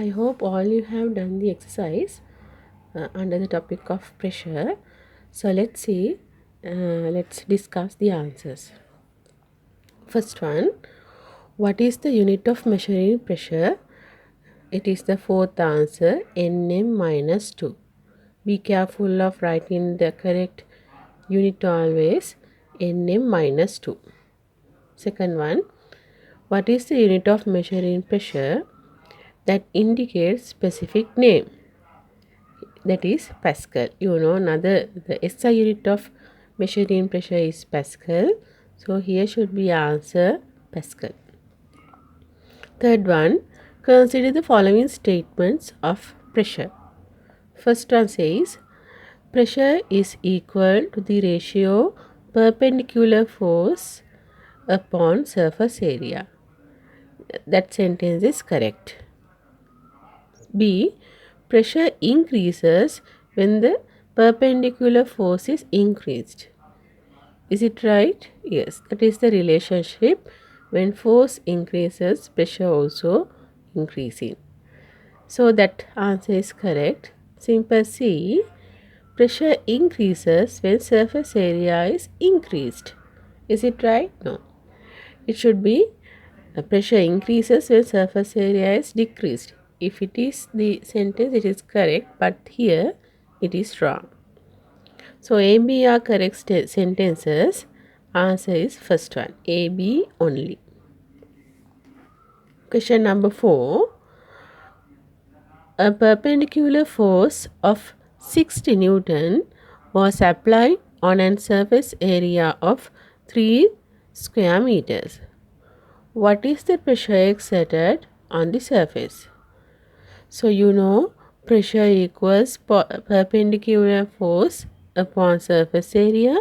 I hope all you have done the exercise under the topic of pressure. So let's see, let's discuss the answers. First one, what is the unit of measuring pressure? It is the fourth answer, Nm minus 2. Be careful of writing the correct unit always, Nm minus 2. Second one, what is the unit of measuring pressure? That indicates specific name, that is Pascal. You know, another the SI unit of measuring pressure is Pascal, so here should be answer Pascal. Third one, consider the following statements of pressure. First one says pressure is equal to the ratio perpendicular force upon surface area. That sentence is correct. B. Pressure increases when the perpendicular force is increased. Is it right? Yes, that is the relationship. When force increases, pressure also increasing. So that answer is correct. Simple C. Pressure increases when surface area is increased. Is it right? No. It should be pressure increases when surface area is decreased. If it is the sentence, it is correct, but here it is wrong. So A, B are correct sentences. Answer is first one, A, B only. Question number 4. A perpendicular force of 60 Newton was applied on a surface area of 3 square meters. What is the pressure exerted on the surface? So you know pressure equals perpendicular force upon surface area.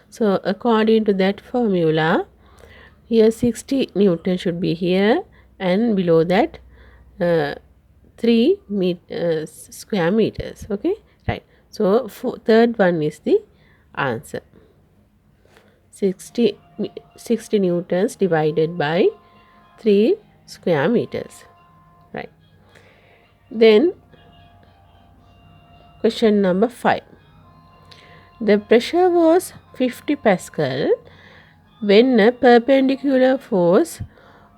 So according to that formula, here 60 Newton should be here, and below that 3 square meters. Okay, right. So third one is the answer. 60 newtons divided by 3 square meters. Right. Then question number 5. The pressure was 50 Pascal when a perpendicular force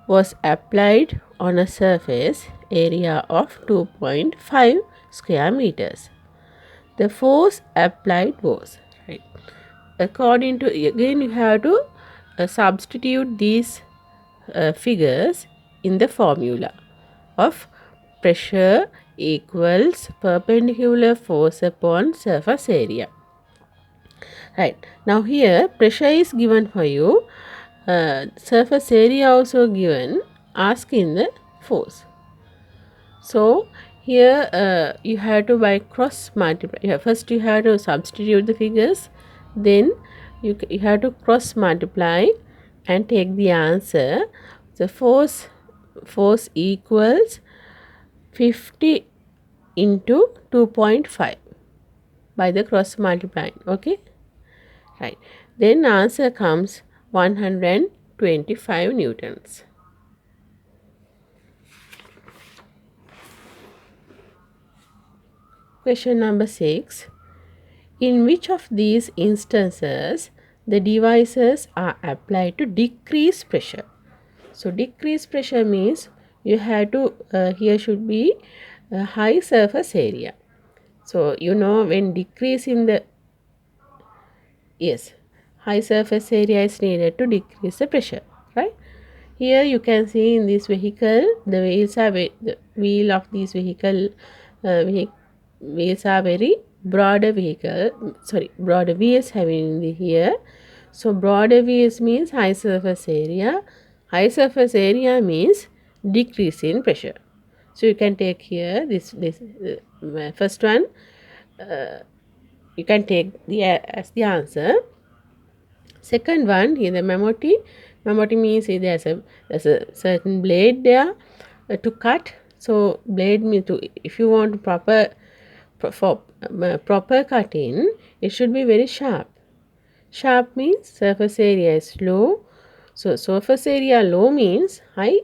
was applied on a surface area of 2.5 square meters. The force applied was, right. According to, again you have to substitute these figures in the formula of pressure equals perpendicular force upon surface area. Right. Now here pressure is given for you. Surface area also given. Asking the force. So here you have to by cross multiply. Yeah, first you have to substitute the figures. Then you have to cross multiply and take the answer. The force equals 50 into 2.5 by the cross multiplying. Okay, right. Then answer comes 125 newtons. Question number 6. In which of these instances the devices are applied to decrease pressure? So decrease pressure means you have to here should be a high surface area. So you know when decrease in the, yes, high surface area is needed to decrease the pressure, right? Here you can see in this vehicle the wheels are the wheel of this vehicle wheels are very broader broader wheels having here. So broader wheels means high surface area. High surface area means decrease in pressure. So you can take here this first one. You can take the as the answer. Second one, here the memory. Memory means there's a certain blade there to cut. So blade means to, if you want proper cutting, it should be very sharp. Sharp means surface area is low. So surface area low means high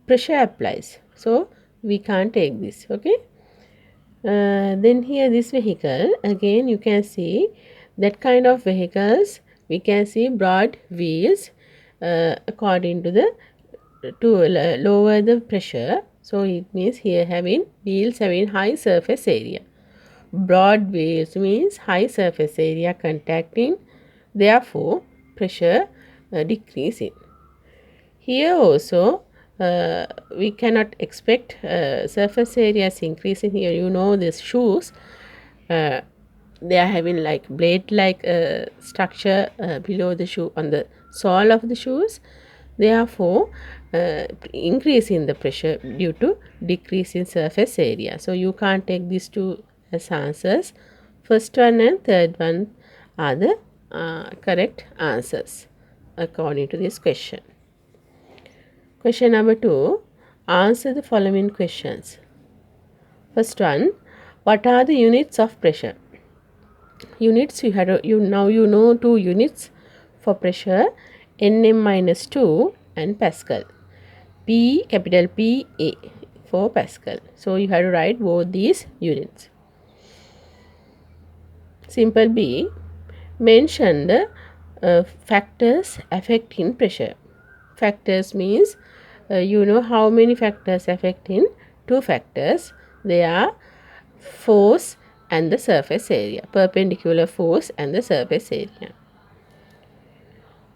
pressure applies. So we can't take this. Okay. Then here this vehicle, again you can see that kind of vehicles, we can see broad wheels according to the lower the pressure. So it means here having wheels having high surface area. Broad wheels means high surface area contacting, therefore pressure decreasing. Here also we cannot expect surface areas increasing. Here you know these shoes, they are having like blade like structure below the shoe on the sole of the shoes, therefore increase in the pressure due to decrease in surface area. So you can't take these two as answers. First one and third one are the correct answers according to this question. Question number 2, answer the following questions. First one, what are the units of pressure? Units, now you know two units for pressure, Nm-2 and Pascal. P, capital P, A for Pascal. So you have to write both these units. Simple B, mention the factors affecting pressure. Factors means you know how many factors affecting? Two factors. They are force and the surface area, perpendicular force and the surface area.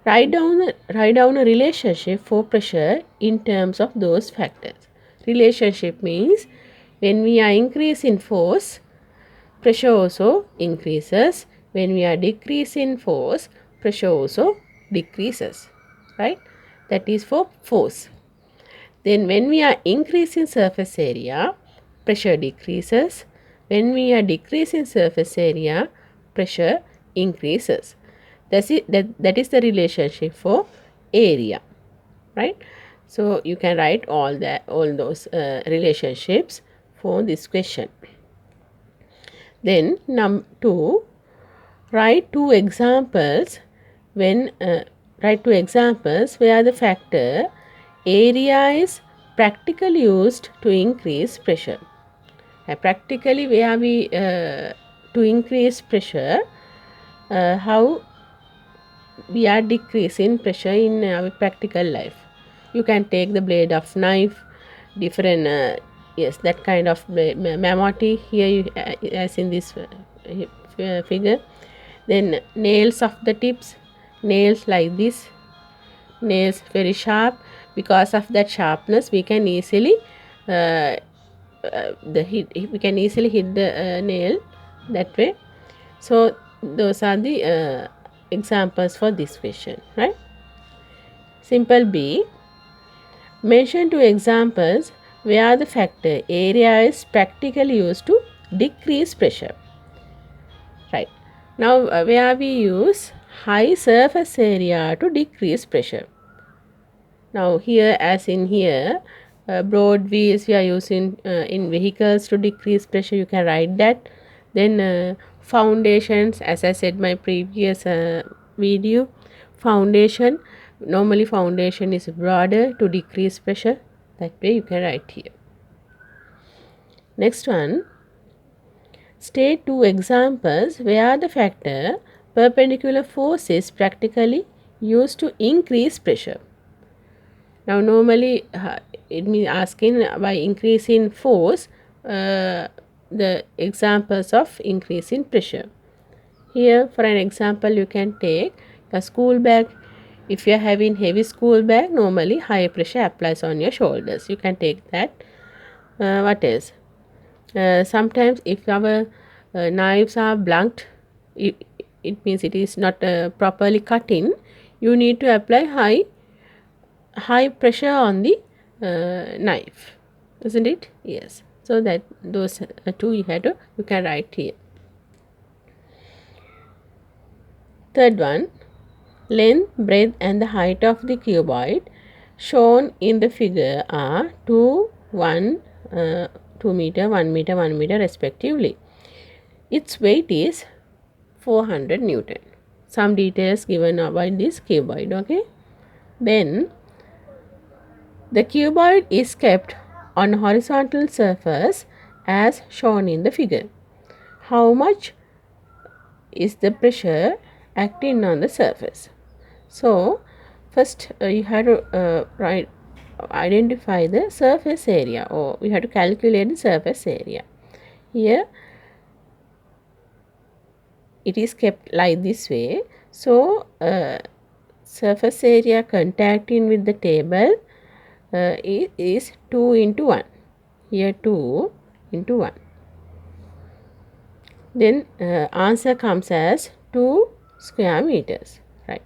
Write down a relationship for pressure in terms of those factors. Relationship means when we are increasing force, pressure also increases. When we are decreasing force, pressure also decreases. Right? That is for force. Then when we are increasing surface area, pressure decreases. When we are decreasing surface area, pressure increases. That is the relationship for area, right? So you can write all those relationships for this question. Then number 2, write two examples where the factor area is practically used to increase pressure. Practically where we to increase pressure, how we are decreasing pressure in our practical life. You can take the blade of knife, different yes, that kind of mammoth here you, as in this figure. Then nails of the tips, nails like this, nails very sharp. Because of that sharpness, we can easily we can easily hit the nail that way. So those are the examples for this question, right? Simple B, mention two examples where the factor area is practically used to decrease pressure. Right. Now where we use high surface area to decrease pressure. Now here, as in here, broad wheels we are using in vehicles to decrease pressure. You can write that. Then foundations, as I said my previous video, foundation, normally foundation is broader to decrease pressure. That way you can write here. Next one, state two examples where the factor perpendicular force is practically used to increase pressure. Now normally it means asking by increasing force the examples of increasing pressure. Here for an example you can take a school bag. If you are having heavy school bag, normally high pressure applies on your shoulders. You can take that. What else? Sometimes if our knives are blunt, it means it is not properly cutting, you need to apply high pressure on the knife, isn't it? Yes. So that those two you can write here. Third one, length, breadth and the height of the cuboid shown in the figure are 2 meter, 1 meter, 1 meter respectively. Its weight is 400 Newton. Some details given about this cuboid. Okay. Then the cuboid is kept on horizontal surface as shown in the figure. How much is the pressure acting on the surface? So first you have to identify the surface area, or we have to calculate the surface area. Here it is kept like this way. So surface area contacting with the table is 2 into 1. Here 2 into 1. Then answer comes as 2 square meters, right?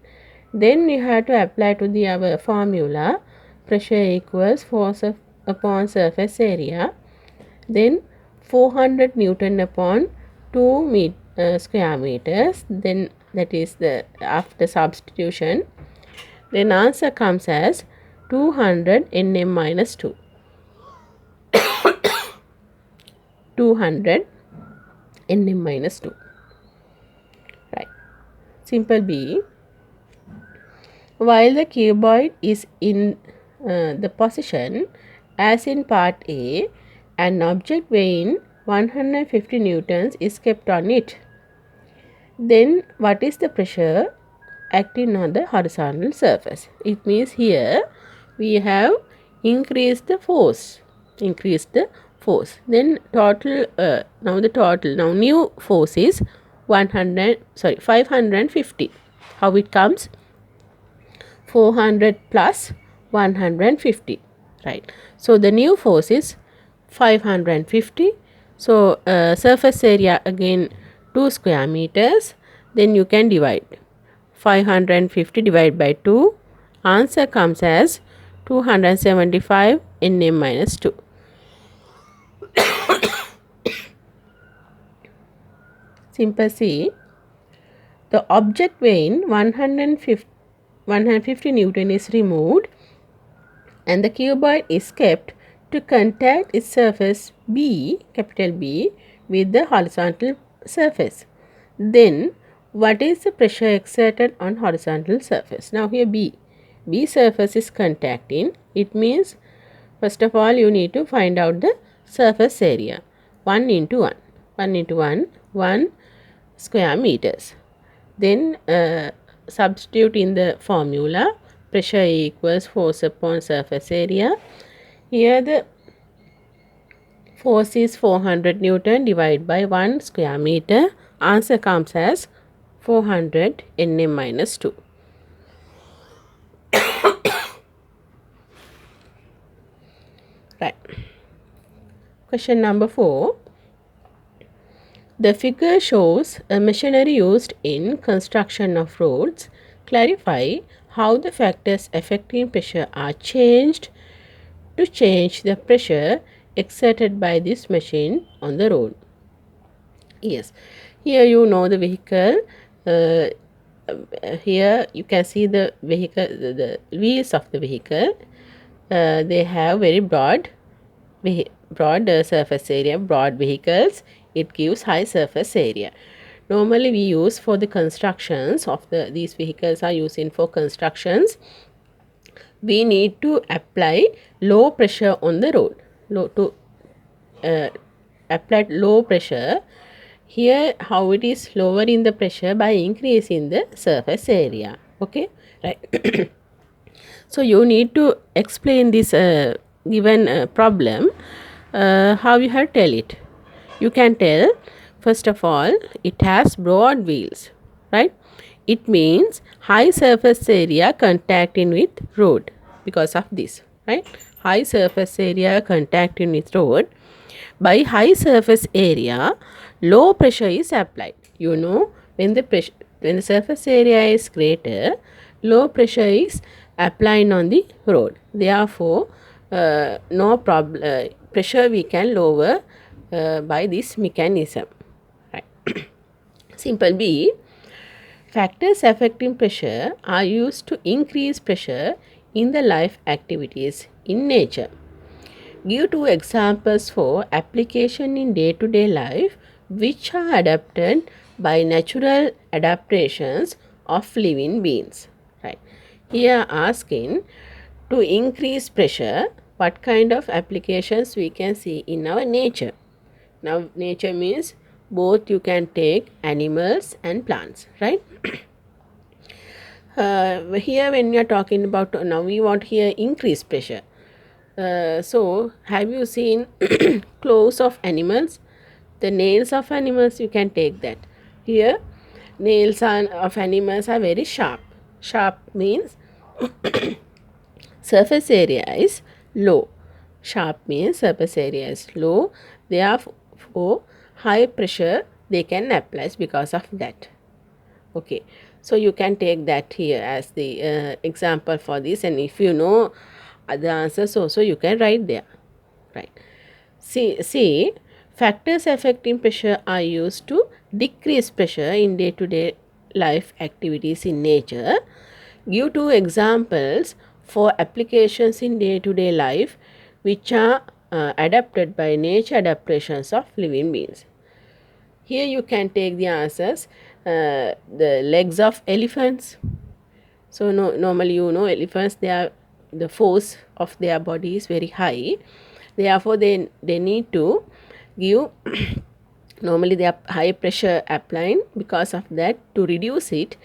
Then you have to apply to the our formula, pressure equals force upon surface area, then 400 Newton upon 2 square meters, then that is the after substitution, then answer comes as 200 Nm minus 2. 200 Nm minus 2. Right. Simple B. While the cuboid is in the position as in part A, an object weighing 150 newtons is kept on it. Then what is the pressure acting on the horizontal surface? It means here we have increased the force. Then total now new force is 550. How it comes? 400 plus 150, right? So the new force is 550. So surface area again 2 square meters. Then you can divide 550 divided by 2. Answer comes as 275 Nm minus 2. Simple C. The object weighing 150 Newton is removed and the cuboid is kept to contact its surface B, capital B, with the horizontal surface. Then what is the pressure exerted on horizontal surface? Now here B surface is contacting. It means first of all you need to find out the surface area. 1 into 1. 1 into 1, 1 square meters. Then substitute in the formula, pressure equals force upon surface area. Here the force is 400 Newton divided by 1 square meter. Answer comes as 400 Nm minus 2. Right. Question number 4. The figure shows a machinery used in construction of roads. Clarify how the factors affecting pressure are changed to change the pressure exerted by this machine on the road. Yes, here you know the vehicle. Here you can see the vehicle, the wheels of the vehicle. They have very broad surface area. Broad vehicles, it gives high surface area. Normally we use for the constructions of these vehicles are using for constructions. We need to apply low pressure on the road. Apply low pressure. Here how it is lowering the pressure by increasing the surface area. Okay, right. So you need to explain this given problem. How you have to tell it? You can tell, first of all, it has broad wheels, right? It means high surface area contacting with road because of this, right? High surface area contacting with road. By high surface area, low pressure is applied. You know, when the surface area is greater, low pressure is applied on the road. Therefore, no problem. Pressure we can lower by this mechanism. Right. Simple B. Factors affecting pressure are used to increase pressure in the life activities in nature. Give 2 examples for application in day-to-day life which are adapted by natural adaptations of living beings. Right. Here asking to increase pressure. what kind of applications we can see in our nature. Now nature means both you can take animals and plants, right? Here when you are talking about, now we want here increased pressure. So have you seen claws of animals? The nails of animals, you can take that. Here of animals are very sharp. Sharp means surface area is low. Sharp means surface area is low. Therefore, high pressure they can apply because of that. Okay, so you can take that here as the example for this, and if you know other answers also, you can write there. Right. See, factors affecting pressure are used to decrease pressure in day-to-day life activities in nature. Give two examples for applications in day-to-day life which are adapted by nature adaptations of living beings. Here you can take the answers. The legs of elephants. So normally you know elephants, the force of their body is very high. Therefore they need to give normally they are high pressure applying. Because of that, to reduce it,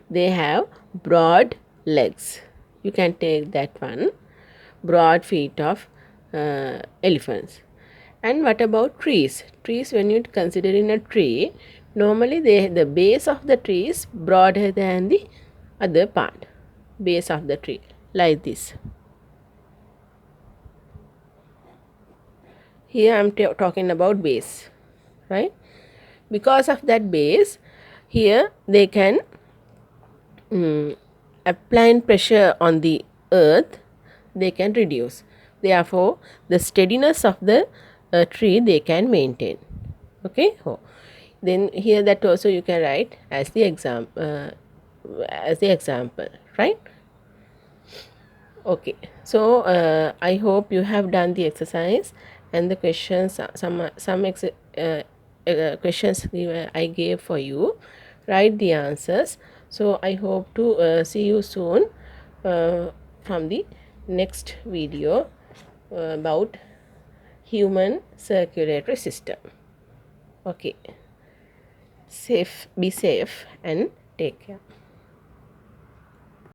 they have broad legs. You can take that one. Broad feet of elephants. And what about trees? Trees, when you consider in a tree, normally the base of the tree is broader than the other part. Base of the tree, like this. Here I am talking about base, right? Because of that base, here they can applying pressure on the earth, they can reduce. Therefore, the steadiness of the tree they can maintain. Okay. Then here that also you can write as the example, right? Okay. So I hope you have done the exercise and the questions. Questions I gave for you. Write the answers. So I hope to see you soon from the next video about human circulatory system. Okay. Be safe and take care.